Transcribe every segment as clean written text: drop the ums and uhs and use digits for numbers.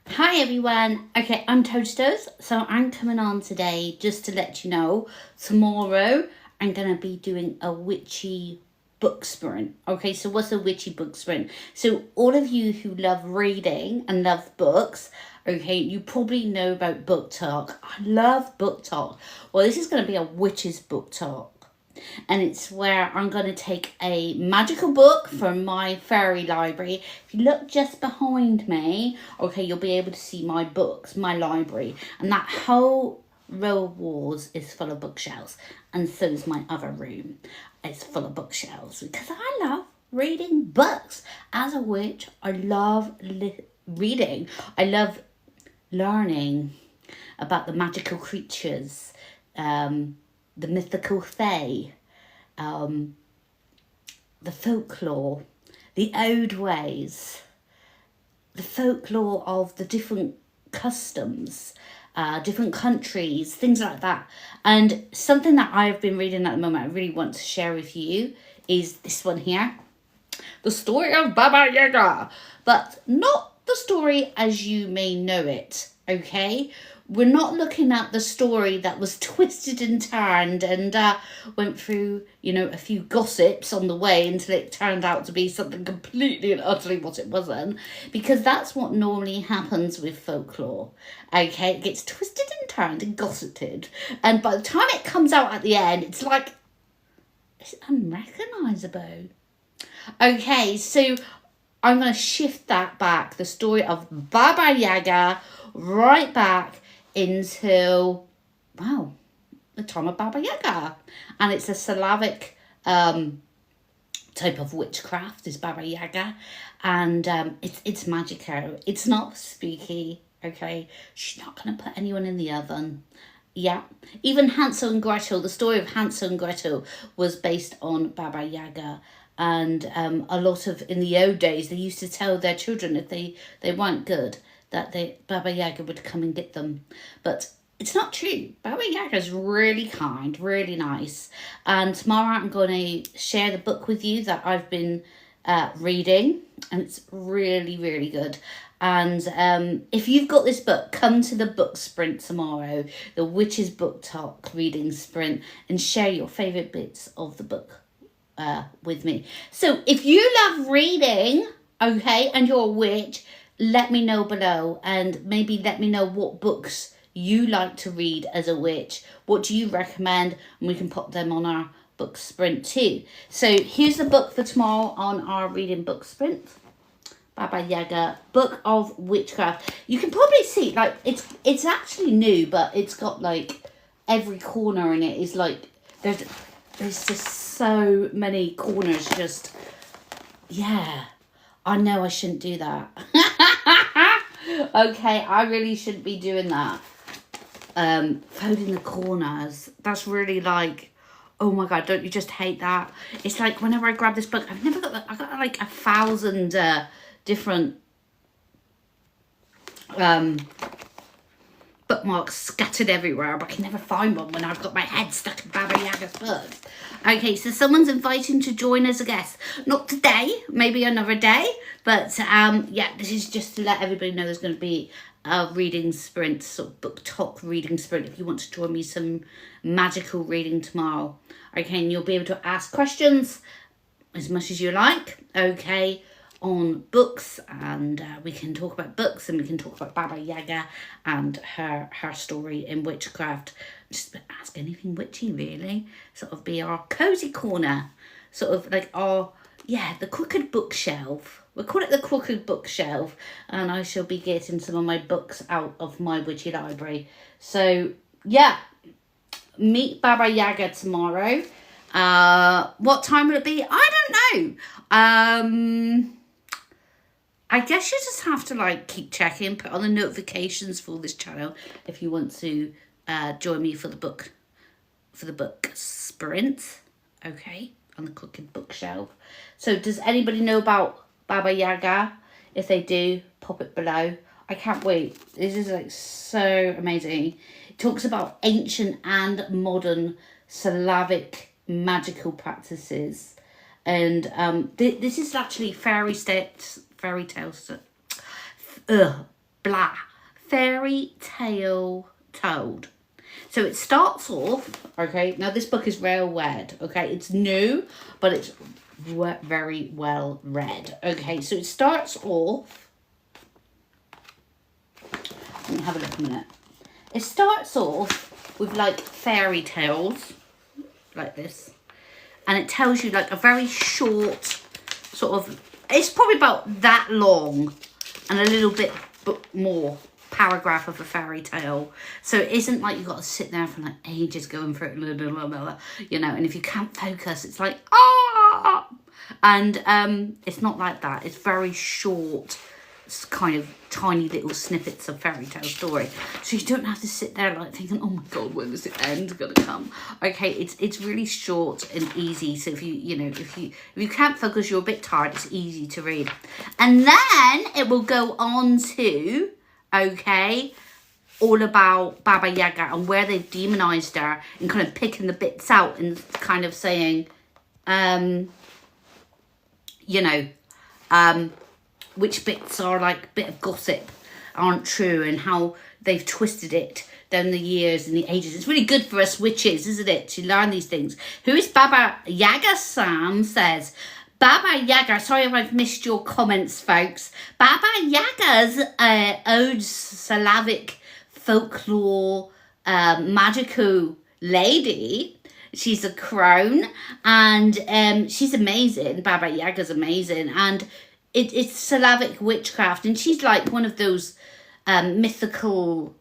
Hi everyone. Okay, I'm Toasters. So I'm coming on today just to let you know tomorrow I'm going to be doing a witchy book sprint. Okay, so what's a witchy book sprint? So all of you who love reading and love books, okay, you probably know about book talk. I love book talk. Well, this is going to be a witch's book talk, and it's where I'm going to take a magical book from my fairy library. If you look just behind me, okay, you'll be able to see my books, my library, and that whole row of walls is full of bookshelves, and so is my other room. It's full of bookshelves because I love reading books. As a witch, I love reading. I love learning about the magical creatures, the mythical fae, um, the folklore, the old ways, the folklore of the different customs, different countries, things like that. And something that I've been reading at the moment, I really want to share with you, is this one here, The Story of Baba Yaga, but not the story as you may know it, okay? We're not looking at the story that was twisted and turned and went through, a few gossips on the way until it turned out to be something completely and utterly what it wasn't, because that's what normally happens with folklore, okay? It gets twisted and turned and gossiped, and by the time it comes out at the end, it's like, it's unrecognisable. Okay, so I'm going to shift that back, the story of Baba Yaga, right back into, wow, the time of Baba Yaga. And it's a Slavic type of witchcraft, is Baba Yaga. And it's magical. It's not spooky, okay? She's not going to put anyone in the oven. Yeah, even Hansel and Gretel, the story of Hansel and Gretel was based on Baba Yaga. And a lot of, in the old days, they used to tell their children if they weren't good, that Baba Yaga would come and get them. But it's not true. Baba Yaga is really kind, really nice. And tomorrow I'm going to share the book with you that I've been reading. And it's really, really good. And if you've got this book, come to the book sprint tomorrow, the Witch's Book Talk reading sprint, and share your favourite bits of the book with me. So if you love reading, okay, and you're a witch, let me know below, and maybe let me know what books you like to read as a witch. What do you recommend? And we can pop them on our book sprint too. So here's the book for tomorrow on our reading book sprint. Baba Yaga, Book of Witchcraft. You can probably see, like, it's actually new, but it's got, like, every corner in it is, like, there's just so many corners, just, yeah. I know I shouldn't do that. Okay, I really shouldn't be doing that. Folding the corners, that's really, like, oh my God, don't you just hate that? It's like, whenever I grab this book, I've got like 1,000 different bookmarks scattered everywhere, but I can never find one when I've got my head stuck in Baba Yaga's books. Okay, so someone's inviting to join as a guest. Not today, maybe another day, but yeah, this is just to let everybody know there's going to be a reading sprint, sort of book talk reading sprint, if you want to join me some magical reading tomorrow. Okay, and you'll be able to ask questions as much as you like, okay, on books, and we can talk about books, and we can talk about Baba Yaga and her story in witchcraft. Just ask anything witchy, really. Sort of be our cozy corner, sort of like our, yeah, the crooked bookshelf. We'll call it the crooked bookshelf, and I shall be getting some of my books out of my witchy library. So yeah, meet Baba Yaga tomorrow. What time will it be? I don't know. I guess you just have to, like, keep checking, put on the notifications for this channel if you want to join me for the book sprint, okay, on the cooking bookshelf. So does anybody know about Baba Yaga? If they do, pop it below. I can't wait. This is, like, so amazing. It talks about ancient and modern Slavic magical practices, and this is actually fairy tales. blah, fairy tale told. So it starts off, okay, now this book is real weird, okay, it's new, but it's very well read. Okay, so it starts off, let me have a look a minute. It starts off with like fairy tales, like this, and it tells you like a very short sort of, it's probably about that long and a little bit more paragraph of a fairy tale. So it isn't like you've got to sit there for like ages going through it, blah, blah, blah, blah, you know, and if you can't focus, it's like, ah! And it's not like that. It's very short, kind of tiny little snippets of fairy tale story. So you don't have to sit there like thinking, oh my God, when is the end gonna come? Okay, it's really short and easy. So if you can't focus, you're a bit tired, it's easy to read. And then it will go on to, okay, all about Baba Yaga and where they've demonized her and kind of picking the bits out and kind of saying, which bits are like a bit of gossip, aren't true, and how they've twisted it down the years and the ages. It's really good for us witches, isn't it, to learn these things. Who is Baba Yaga? Sam says, Baba Yaga, sorry if I've missed your comments, folks. Baba Yaga's old Slavic folklore magical lady. She's a crone, and she's amazing. Baba Yaga's amazing, and it's Slavic witchcraft, and she's like one of those mythical,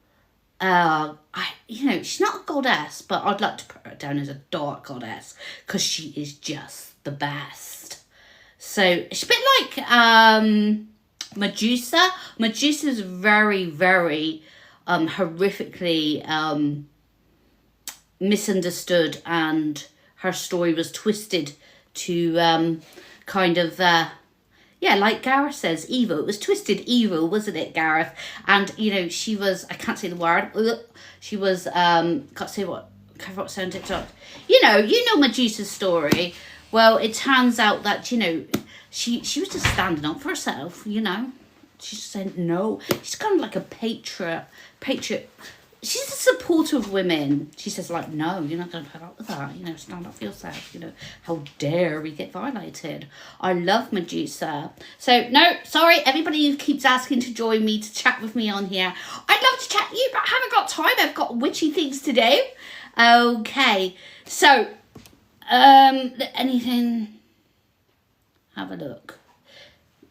she's not a goddess, but I'd like to put her down as a dark goddess, because she is just the best. So she's a bit like Medusa. Medusa's very, very horrifically misunderstood, and her story was twisted to kind of like Gareth says, evil. It was twisted evil, wasn't it, Gareth? And she was, I can't say the word, she was can't say what sound TikTok. You know Medusa's story. Well, it turns out that she was just standing up for herself. She just said no. She's kind of like a patriot. She's a supporter of women. She says, like, no, you're not going to put up with that. Stand up for yourself. How dare we get violated? I love Medusa. So, no, sorry, everybody who keeps asking to join me, to chat with me on here. I'd love to chat to you, but I haven't got time. I've got witchy things to do. Okay, so, anything? Have a look.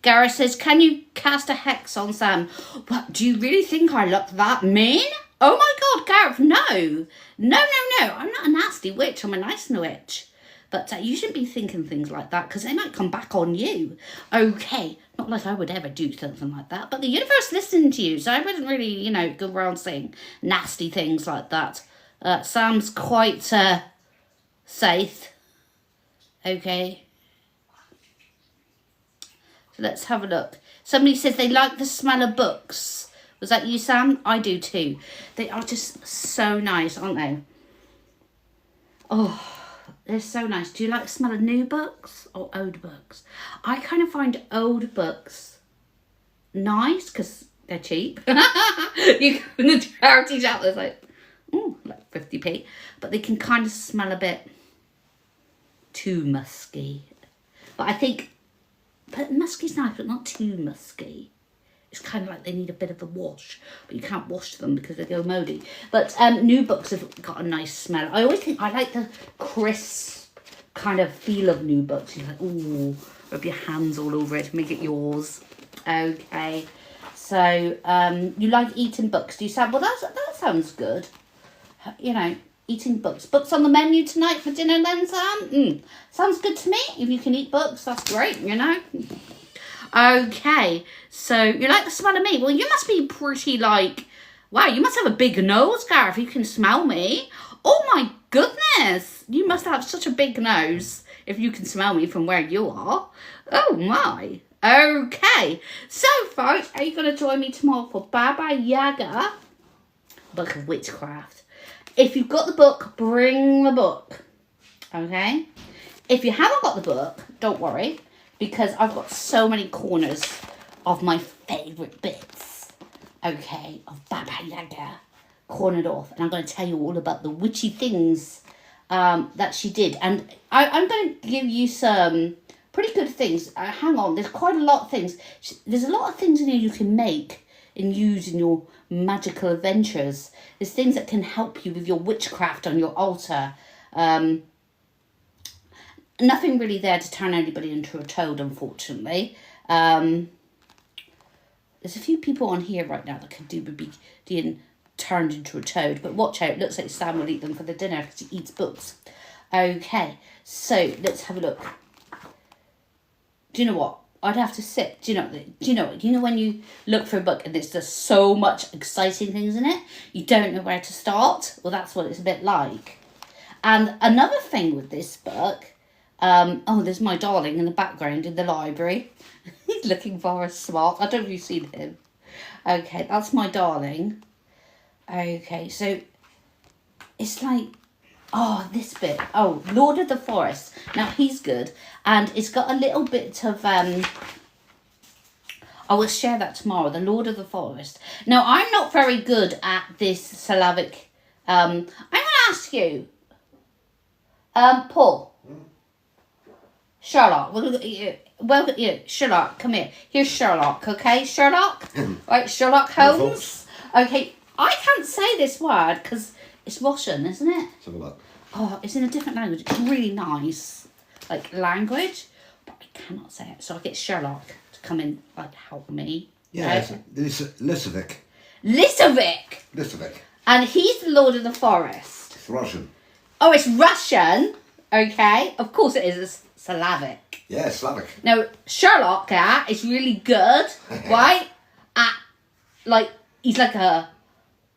Gareth says, can you cast a hex on Sam? What, do you really think I look that mean? Oh my God, Gareth, no. No. I'm not a nasty witch. I'm a nice witch. But you shouldn't be thinking things like that, because they might come back on you. Okay, not like I would ever do something like that. But the universe listened to you, so I wouldn't really, go around saying nasty things like that. Sam's quite safe. Okay. So let's have a look. Somebody says they like the smell of books. Was that you, Sam? I do too. They are just so nice, aren't they? Oh, they're so nice. Do you like the smell of new books or old books? I kind of find old books nice because they're cheap. You go in the charity shop, there's like 50p. But they can kind of smell a bit too musky. But I think, but musky's nice, but not too musky. It's kind of like they need a bit of a wash, but you can't wash them because they go mouldy. But new books have got a nice smell. I always think I like the crisp kind of feel of new books. You're like, ooh, rub your hands all over it, make it yours. Okay, so you like eating books, do you, Sam? Well, that sounds good. Eating books. Books on the menu tonight for dinner then, Sam? Sounds good to me. If you can eat books, that's great, Okay, so you like the smell of me? Well, you must be pretty like, wow, you must have a big nose, Gareth, you can smell me. Oh my goodness, you must have such a big nose if you can smell me from where you are. Oh my. Okay, so folks, are you going to join me tomorrow for Baba Yaga, Book of Witchcraft? If you've got the book, bring the book, okay? If you haven't got the book, don't worry, because I've got so many corners of my favourite bits. okay, of Baba Yaga, cornered off. And I'm going to tell you all about the witchy things that she did. And I'm going to give you some pretty good things. Hang on, there's quite a lot of things. There's a lot of things in here you can make and use in your magical adventures. There's things that can help you with your witchcraft on your altar. Nothing really there to turn anybody into a toad, unfortunately. There's a few people on here right now that could do with being turned into a toad, but watch out, looks like Sam will eat them for the dinner because he eats books. Okay, so let's have a look. Do you know what? I'd have to sit. Do you know when you look for a book and there's just so much exciting things in it, you don't know where to start? Well, that's what it's a bit like. And another thing with this book, there's my darling in the background in the library. He's looking for a smart. I don't know if you've seen him. Okay, that's my darling. Okay, so it's like, this bit. Oh, Lord of the Forest. Now, he's good. And it's got a little bit of, I will share that tomorrow, the Lord of the Forest. Now, I'm not very good at this syllabic. I'm going to ask you, Paul. Sherlock, Sherlock, come here. Here's Sherlock, okay? Sherlock? Right, Sherlock Holmes? Okay, I can't say this word because it's Russian, isn't it? Let's have a look. Oh, it's in a different language. It's really nice, like, language, but I cannot say it. So I get Sherlock to come in, like, help me. Yeah, it's Lisovic. Lisovic! And he's the Lord of the Forest. It's Russian. Oh, it's Russian? Okay, of course it is. It's Slavic. Yeah, Slavic. Now, Sherlock is really good, right?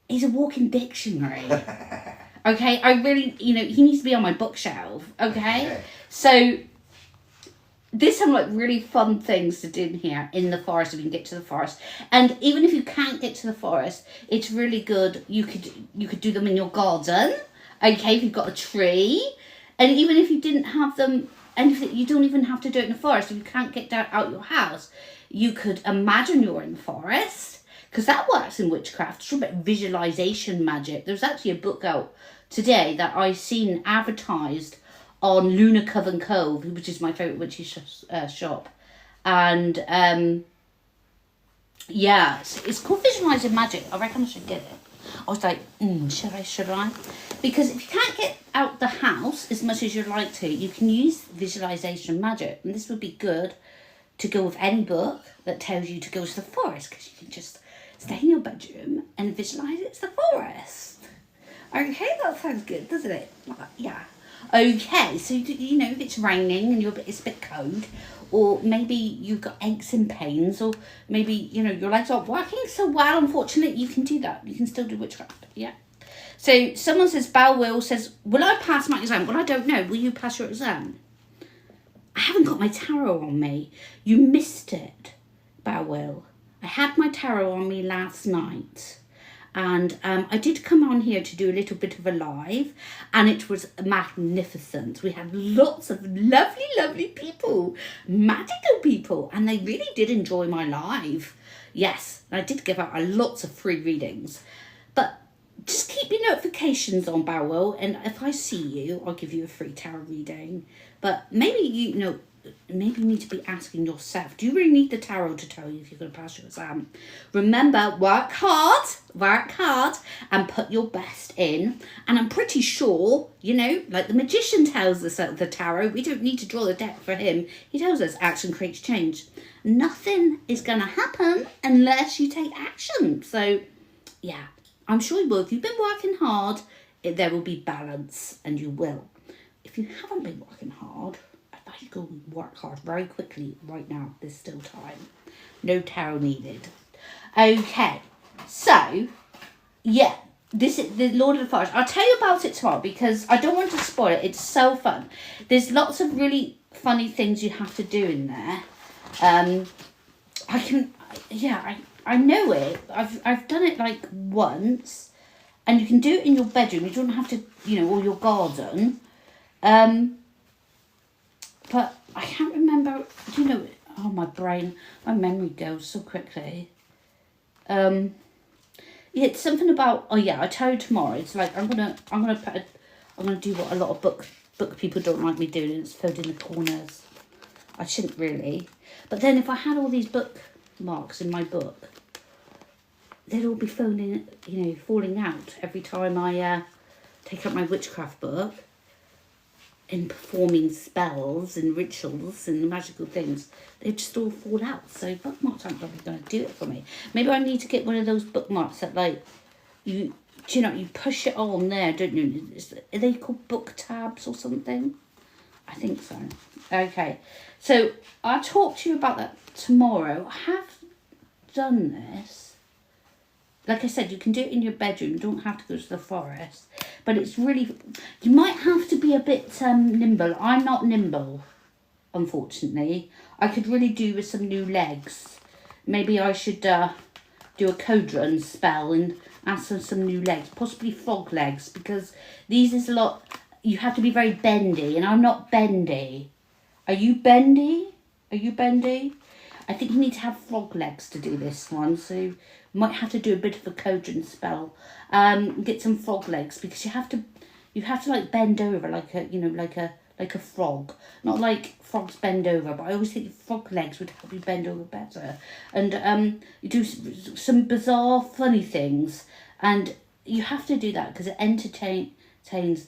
He's a walking dictionary. Okay, I really, he needs to be on my bookshelf, okay? So, there's some, really fun things to do in here, in the forest, if you can get to the forest. And even if you can't get to the forest, it's really good. You could do them in your garden, okay, if you've got a tree. And even if you didn't have them, and you don't even have to do it in the forest. If you can't get out your house, you could imagine you're in the forest, because that works in witchcraft. It's about visualization magic. There's actually a book out today that I seen advertised on Luna Coven Cove, which is my favourite witchy shop. And, it's called Visualizing Magic. I reckon I should get it. I was like, should I? Because if you can't get out the house as much as you'd like to, you can use visualization magic. And this would be good to go with any book that tells you to go to the forest, because you can just stay in your bedroom and visualize it's the forest. Okay, that sounds good, doesn't it? Yeah. Okay, so, if it's raining and it's a bit cold, or maybe you've got aches and pains, or maybe, your legs aren't working so well, unfortunately, you can do that. You can still do witchcraft, yeah. So, someone says, Will says, will I pass my exam? Well, I don't know. Will you pass your exam? I haven't got my tarot on me. You missed it, Will. I had my tarot on me last night. And I did come on here to do a little bit of a live, and it was magnificent. We had lots of lovely, lovely people, magical people, and they really did enjoy my live. Yes, I did give out lots of free readings. But just keep your notifications on, Barwell, and if I see you, I'll give you a free tarot reading. But maybe, maybe you need to be asking yourself, do you really need the tarot to tell you if you're going to pass your exam? Remember, work hard, and put your best in. And I'm pretty sure, like the magician tells us at the tarot, we don't need to draw the deck for him. He tells us action creates change. Nothing is going to happen unless you take action. So, yeah, I'm sure you will. If you've been working hard, there will be balance, and you will. If you haven't been working hard, you go work hard very quickly right now. There's still time. No tarot needed. Okay, so yeah, this is the Lord of the Forest. I'll tell you about it tomorrow because I don't want to spoil it. It's so fun. There's lots of really funny things you have to do in there. I know it. I've done it like once, and you can do it in your bedroom. You don't have to, or your garden. But I can't remember, oh, my memory goes so quickly. It's something about. Oh yeah, I tell you tomorrow. It's like I'm gonna do what a lot of book people don't like me doing. It's filled in the corners. I shouldn't really, but then if I had all these bookmarks in my book, they'd all be falling out every time I take out my witchcraft book and performing spells and rituals and magical things. They'd just all fall out. So bookmarks aren't probably going to do it for me. Maybe I need to get one of those bookmarks that you push it on there, don't you? Are they called book tabs or something? I think so. Okay, so I'll talk to you about that tomorrow. I have done this. Like I said, you can do it in your bedroom. You don't have to go to the forest. But it's really... You might have to be a bit nimble. I'm not nimble, unfortunately. I could really do with some new legs. Maybe I should do a code run spell and ask for some new legs. Possibly frog legs, because these is a lot... You have to be very bendy, and I'm not bendy. Are you bendy? Are you bendy? I think you need to have frog legs to do this one, so you might have to do a bit of a codron spell. Get some frog legs, because you have to like bend over like a frog. Not like frogs bend over, but I always think frog legs would help you bend over better. And you do some bizarre, funny things, and you have to do that because it entertains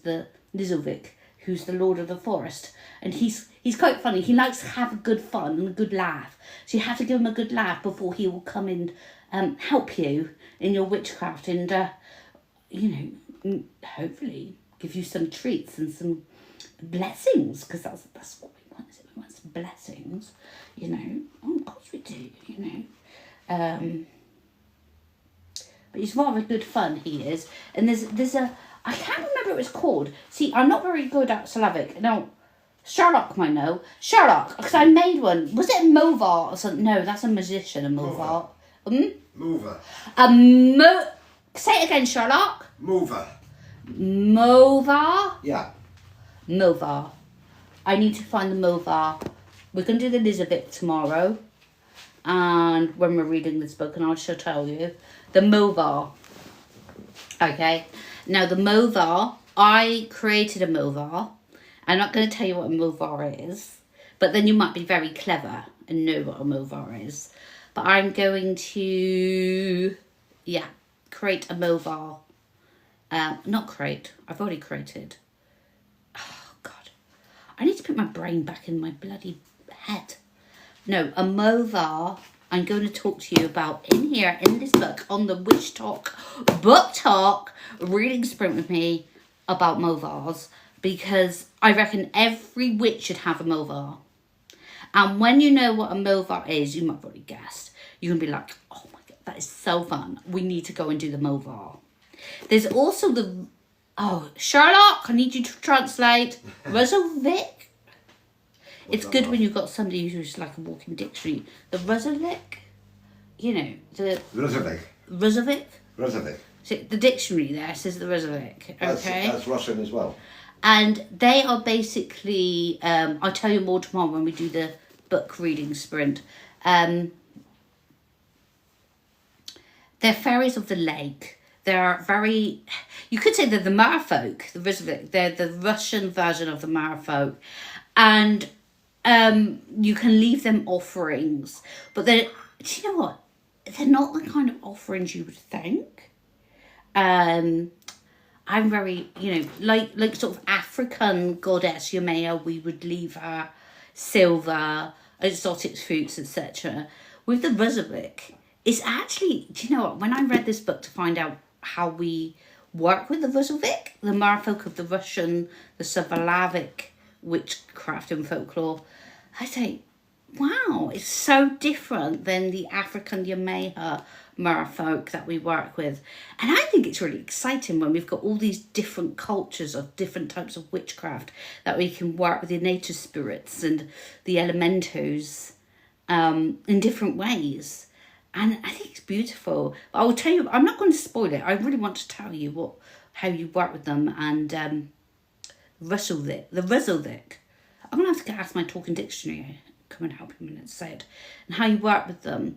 the Lizovic, who's the Lord of the Forest, and he's quite funny. He likes to have a good fun and a good laugh. So you have to give him a good laugh before he will come and help you in your witchcraft and, hopefully give you some treats and some blessings, because that's what we want. We want some blessings, Oh, of course we do, But he's rather good fun, he is. And there's a... I can't remember what it's called. See, I'm not very good at Slavic. No, Sherlock might know. Sherlock, because I made one. Was it a Movar or something? No, that's a magician, a Movar. Mover. Say it again, Sherlock. Mover. Movar? Yeah. Movar. I need to find the Movar. We're going to do the Elizabeth tomorrow. And when we're reading this book, and I shall tell you. The Movar. Okay. Now, the Movar, I created a Movar. I'm not going to tell you what a Movar is, but then you might be very clever and know what a Movar is. But I'm going to, create a Movar. Not create, I've already created. Oh, God. I need to put my brain back in my bloody head. No, a Movar I'm going to talk to you about in here, in this book, on the Witch Talk, Book Talk, reading sprint with me about Movars, because I reckon every witch should have a Movar. And when you know what a Movar is, you might have already guessed, you're going to be like, oh my God, that is so fun. We need to go and do the Movar. There's also the, Sherlock, I need you to translate, Rezovic. It's good when you've got somebody who's like a walking dictionary. The Rezovic, the... Rezovic. So the dictionary there says the Rezovic, okay? That's Russian as well. And they are basically, I'll tell you more tomorrow when we do the book reading sprint. They're fairies of the lake. They're very, you could say they're the merfolk, the Rezovic. They're the Russian version of the merfolk. And you can leave them offerings. But do you know what? They're not the kind of offerings you would think. I'm very, like sort of African goddess Yamea, we would leave her silver, exotic fruits, etc. With the Rezovic, it's actually, do you know what? When I read this book to find out how we work with the Rezovic, the merfolk of the Russian, the Slavic witchcraft and folklore, I say, wow, it's so different than the African Yamea merfolk that we work with. And I think it's really exciting when we've got all these different cultures of different types of witchcraft that we can work with the nature spirits and the elementals in different ways. And I think it's beautiful. I will tell you, I'm not going to spoil it. I really want to tell you how you work with them. And the Rezovic. I'm going to have to ask my talking dictionary, come and help him and say it, and how you work with them.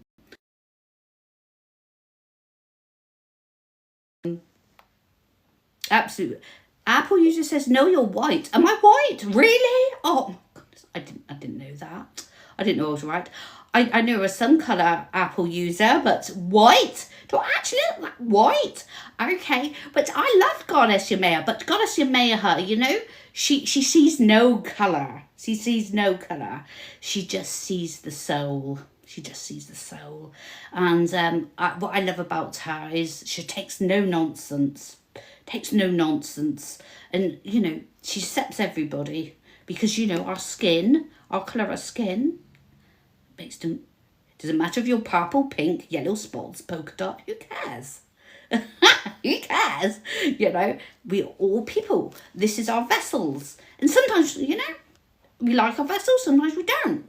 Absolutely. Apple user says, no, you're white. Am I white? Really? Oh, my goodness. I didn't know that. I didn't know I was right. I knew there was some colour Apple user, but white? Do I actually look like white? Okay. But I love Goddess Yamea. But Goddess Yamea, you know, she sees no colour. She sees no colour. She just sees the soul. She just sees the soul. And what I love about her is she takes no nonsense. And, you know, she accepts everybody. Because, you know, our skin, our colour of skin, doesn't matter if you're purple, pink, yellow, spots, polka dot, who cares? Who cares? You know, we're all people. This is our vessels. And sometimes, you know, we like our vessels, sometimes we don't.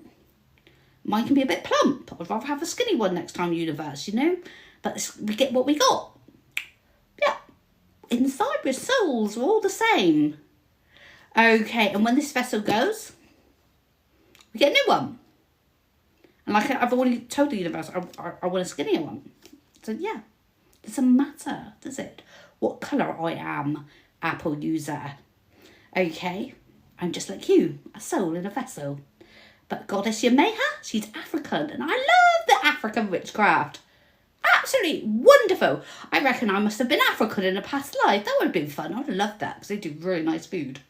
Mine can be a bit plump. I'd rather have a skinny one next time, universe, you know. But we get what we got. Yeah. Inside, we're souls. We're all the same. Okay, and when this vessel goes, we get a new one. And like I've already told the universe, I want a skinnier one. So yeah, doesn't matter, does it? What colour I am, Apple user. Okay, I'm just like you, a soul in a vessel. But Goddess Yamea, she's African, and I love the African witchcraft. Absolutely wonderful. I reckon I must have been African in a past life. That would have been fun. I would have loved that because they do really nice food.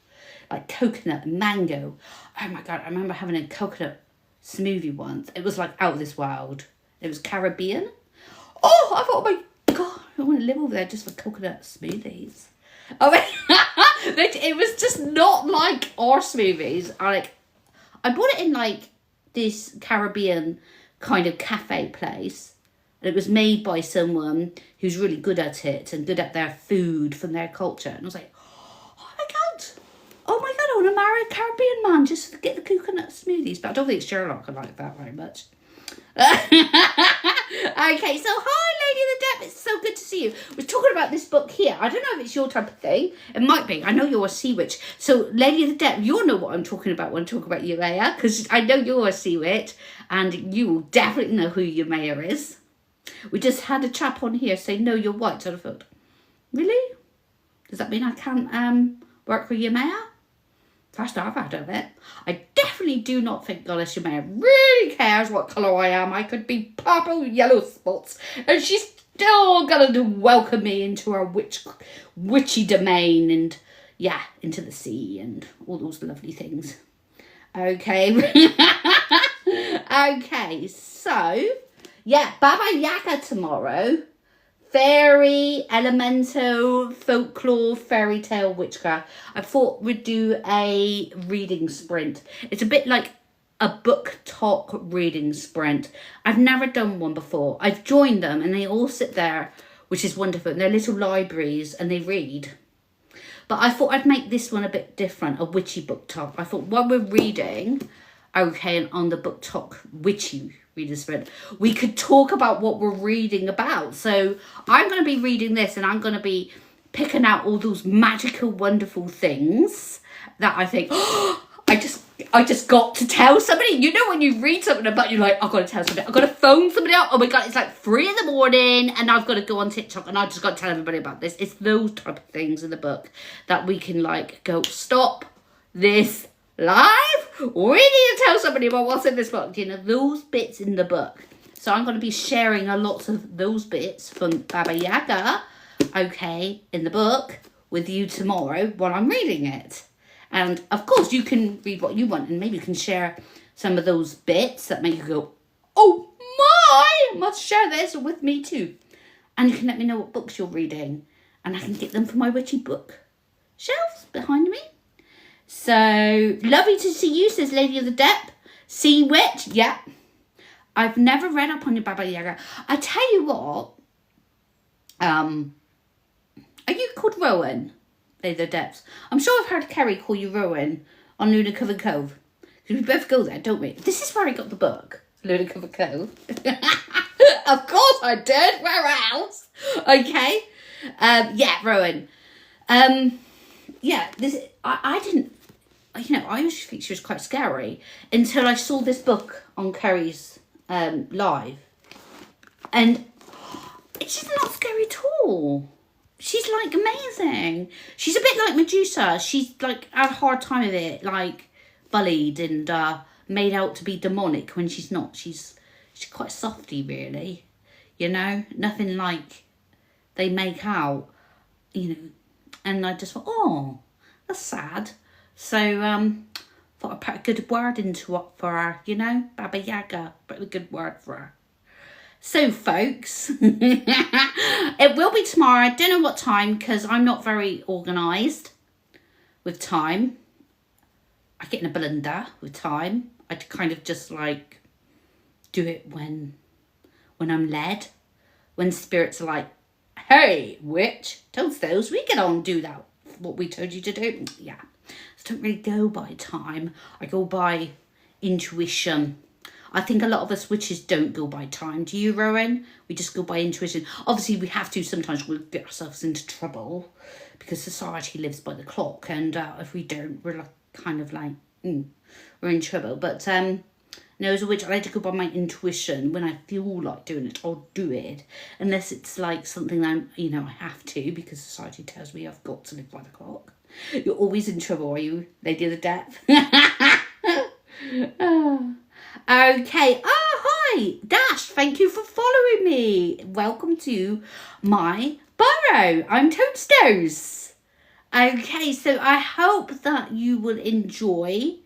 Like coconut and mango. Oh my God, I remember having a coconut smoothie once. It was like out of this world. It was Caribbean. Oh, I thought, oh my God, I want to live over there just for coconut smoothies. I mean, it was just not like our smoothies. I bought it in like this Caribbean kind of cafe place. And it was made by someone who's really good at it and good at their food from their culture. And I was like, oh my God, I want to marry a Caribbean man just to get the coconut smoothies. But I don't think Sherlock would like that very much. Okay, so hi, Lady of the Depp. It's so good to see you. We're talking about this book here. I don't know if it's your type of thing. It might be. I know you're a sea witch. So, Lady of the Depp, you'll know what I'm talking about when I talk about Yamea, because I know you're a sea witch, and you will definitely know who Yamea is. We just had a chap on here say, no, you're white. So I thought, really? Does that mean I can't work with Yamea? First I've heard of it. I definitely do not think Goddess Yamea really cares what colour I am. I could be purple, yellow spots, and she's still going to welcome me into her witchy domain and, yeah, into the sea and all those lovely things. Okay. Okay, so, yeah, Baba Yaga tomorrow. Fairy, elemental, folklore, fairy tale, witchcraft. I thought we'd do a reading sprint. It's a bit like a book talk reading sprint. I've never done one before. I've joined them and they all sit there, which is wonderful. And they're little libraries and they read. But I thought I'd make this one a bit different, a witchy book talk. I thought while we're reading, okay, and on the book talk witchy reading sprint, we could talk about what we're reading about. So I'm going to be reading this and I'm going to be picking out all those magical, wonderful things that I think, oh, I just got to tell somebody. You know when you read something about, you're like, I've got to tell somebody. I've got to phone somebody up. Oh my God, it's like 3 a.m. and I've got to go on TikTok and I just got to tell everybody about this. It's those type of things in the book that we can like go, stop this live. We need to tell somebody about what's in this book. You know, those bits in the book. So I'm going to be sharing a lot of those bits from Baba Yaga, okay, in the book with you tomorrow while I'm reading it. And of course you can read what you want and maybe you can share some of those bits that make you go, oh my, must share this with me too. And you can let me know what books you're reading and I can get them from my witchy book shelves behind me. So, lovely to see you, says Lady of the Depp. Sea Witch, yeah. I've never read up on your Baba Yaga. I tell you what, are you called Rowan, Lady of the Depps? I'm sure I've heard Kerry call you Rowan on Luna Covered Cove. Because we both go there, don't we? This is where I got the book, Luna Covered Cove. Of course I did, where else? Okay. Yeah, Rowan. Yeah, this, I didn't, you know, I used to think she was quite scary until I saw this book on Kerry's live. And she's not scary at all. she's like amazing. She's a bit like Medusa. She's like had a hard time of it, like bullied and made out to be demonic when she's not. She's quite softy, really. You know, nothing like they make out. You know, and I just thought, oh, that's sad. So thought I'd put a good word into it for her. You know, Baba Yaga, put a good word for her. So, folks, it will be tomorrow. I don't know what time because I'm not very organised with time. I get in a blunder with time. I kind of just like do it when I'm led. When spirits are like, hey, witch, toast, we get on and do that. What we told you to do. Yeah. So I don't really go by time. I go by intuition. I think a lot of us witches don't go by time. Do you, Rowan? We just go by intuition. Obviously, we have to. Sometimes we'll get ourselves into trouble because society lives by the clock. And if we don't, we're like, kind of like, we're in trouble. But no, as a witch, I like to go by my intuition. When I feel like doing it, I'll do it. Unless it's like something that I have to because society tells me I've got to live by the clock. You're always in trouble, are you, Lady of the Depth? Okay. Oh, hi, Dash. Thank you for following me. Welcome to my burrow. I'm Toadstones. Okay, so I hope that you will enjoy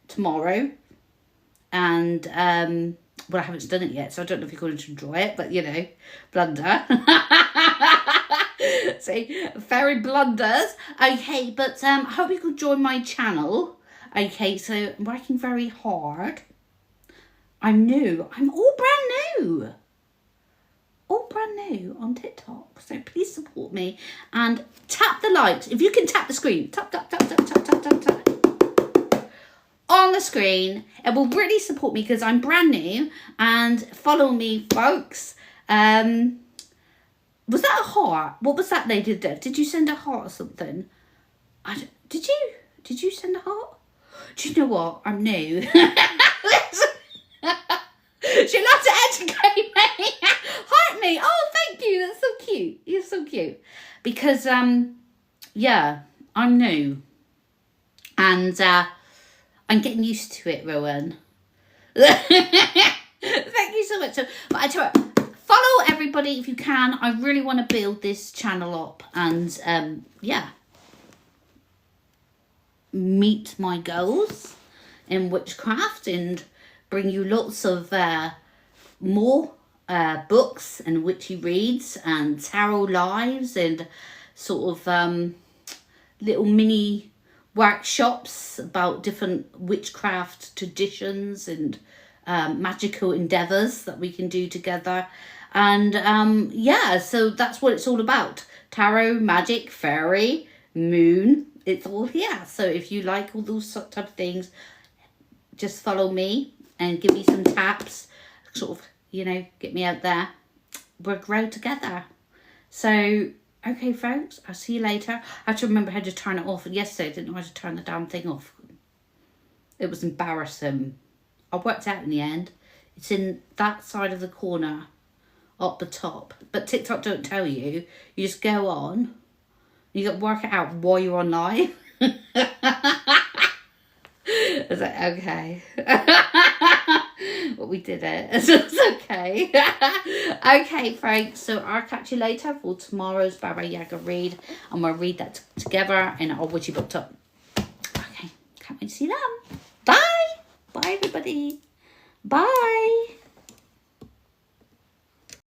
tomorrow. And, well, I haven't done it yet, so I don't know if you're going to enjoy it, but, blunder. See, fairy blunders. Okay, but I hope you could join my channel. Okay, so I'm working very hard. I'm new. I'm all brand new. All brand new on TikTok. So please support me and tap the likes. If you can tap the screen. Tap, tap, tap, tap, tap, tap, tap, tap. On the screen. It will really support me because I'm brand new. And follow me, folks. Was that a heart? What was that, Lady of Death? Did you send a heart or something? Did you? Did you send a heart? Do you know what? I'm new. She'll have to educate me. Heart me. Oh, thank you. That's so cute. You're so cute. Because, yeah, I'm new. And I'm getting used to it, Rowan. Thank you so much. But I tell you, follow everybody if you can. I really want to build this channel up. And, yeah. Meet my goals in witchcraft and bring you lots of more books and witchy reads and tarot lives and sort of little mini workshops about different witchcraft traditions and magical endeavours that we can do together. And yeah, so that's what it's all about. Tarot, magic, fairy, moon. It's all here. So if you like all those type of things, just follow me and give me some taps. Sort of, get me out there. We'll grow together. So, okay, folks. I'll see you later. I have to remember how to turn it off. And yesterday I didn't know how to turn the damn thing off. It was embarrassing. I worked out in the end. It's in that side of the corner up the top. But TikTok don't tell you. You just go on. You got to work it out while you're on live. I was like, okay. But we did it. It's okay. Okay, folks. So I'll catch you later for tomorrow's Baba Yaga read. And we'll read that together in our witchy booked up. Okay. Can't wait to see them. Bye. Bye, everybody. Bye.